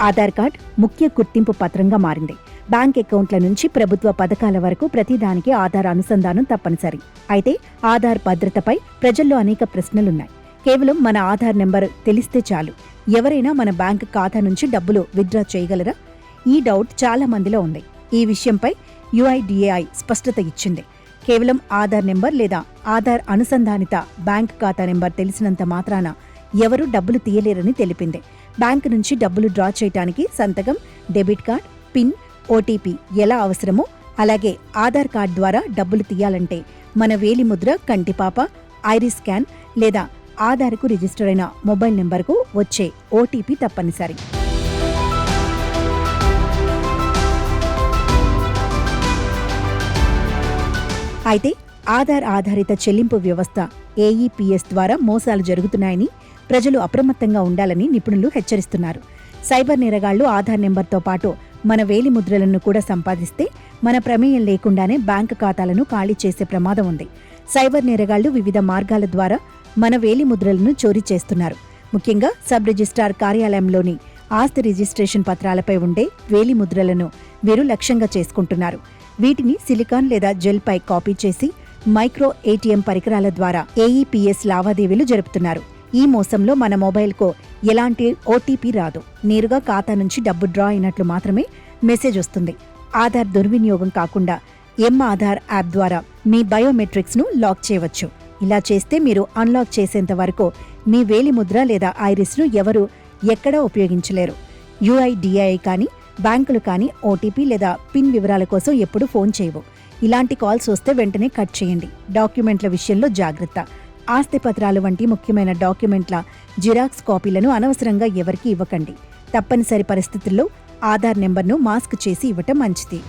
Aadhaar card ముఖ్య గుర్తింపు పత్రంగా మారింది. బ్యాంక్ అకౌంట్ల నుంచి ప్రభుత్వ పథకాల వరకు ప్రతిదానికి ఆధార్ అనుసంధానం తప్పనిసరి. అయితే ఆధార్ భద్రతపై ప్రజల్లో అనేక ప్రశ్నలున్నాయి. కేవలం మన ఆధార్ నెంబర్ తెలిస్తే చాలు ఎవరైనా మన బ్యాంక్ ఖాతా నుంచి డబ్బులు విత్డ్రా చేయగలరా? ఈ డౌట్ చాలా మందిలో ఉంది. ఈ విషయంపై UIDAI స్పష్టత ఇచ్చింది. కేవలం ఆధార్ నెంబర్ లేదా ఆధార్ అనుసంధానిత బ్యాంక్ ఖాతా నెంబర్ తెలిసినంత మాత్రాన ఎవరూ డబ్బులు తీయలేరని తెలిపింది. బ్యాంకు నుంచి డబ్బులు డ్రా చేయడానికి సంతకం, డెబిట్ కార్డ్, పిన్, OTP ఎలా అవసరమో అలాగే ఆధార్ కార్డ్ ద్వారా డబ్బులు తీయాలంటే మన వేలిముద్ర, కంటిపాప, ఐరిస్ స్కాన్ లేదా ఆధార్కు రిజిస్టర్ అయిన మొబైల్ నెంబర్కు వచ్చే OTP తప్పనిసరి. అయితే ఆధార్ ఆధారిత చెల్లింపు వ్యవస్థ AEPS ద్వారా మోసాలు జరుగుతున్నాయని ప్రజలు అప్రమత్తంగా ఉండాలని నిపుణులు హెచ్చరిస్తున్నారు. సైబర్ నేరగాళ్లు ఆధార్ నెంబర్తో పాటు మన వేలిముద్రలను కూడా సంపాదిస్తే మన ప్రమేయం లేకుండానే బ్యాంకు ఖాతాలను ఖాళీ చేసే ప్రమాదం ఉంది. సైబర్ నేరగాళ్లు వివిధ మార్గాల ద్వారా మన వేలిముద్రలను చోరీ చేస్తున్నారు. ముఖ్యంగా సబ్ రిజిస్ట్రార్ కార్యాలయంలోని ఆస్తి రిజిస్ట్రేషన్ పత్రాలపై ఉండే వేలిముద్రలను వీరు లక్ష్యంగా చేసుకుంటున్నారు. వీటిని సిలికాన్ లేదా జెల్పై కాపీ చేసి మైక్రో ATM పరికరాల ద్వారా AEPS లావాదేవీలు జరుపుతున్నారు. ఈ మోసంలో మన మొబైల్కు ఎలాంటి OTP రాదు. నేరుగా ఖాతా నుంచి డబ్బు డ్రా అయినట్లు మాత్రమే మెసేజ్ వస్తుంది. ఆధార్ దుర్వినియోగం కాకుండా M-ఆధార్ యాప్ ద్వారా మీ బయోమెట్రిక్స్ను లాక్ చేయవచ్చు. ఇలా చేస్తే మీరు అన్లాక్ చేసేంత వరకు మీ వేలిముద్ర లేదా ఐరిస్ను ఎవరూ ఎక్కడా ఉపయోగించలేరు. UIDAI కానీ బ్యాంకులు కానీ OTP లేదా పిన్ వివరాల కోసం ఎప్పుడూ ఫోన్ చేయవు. ఇలాంటి కాల్స్ వస్తే వెంటనే కట్ చేయండి. డాక్యుమెంట్ల విషయంలో జాగ్రత్త. ఆస్తి పత్రాలు వంటి ముఖ్యమైన డాక్యుమెంట్ల జిరాక్స్ కాపీలను అనవసరంగా ఎవరికీ ఇవ్వకండి. తప్పనిసరి పరిస్థితుల్లో ఆధార్ నెంబర్ను మాస్క్ చేసి ఇవ్వటం మంచిది.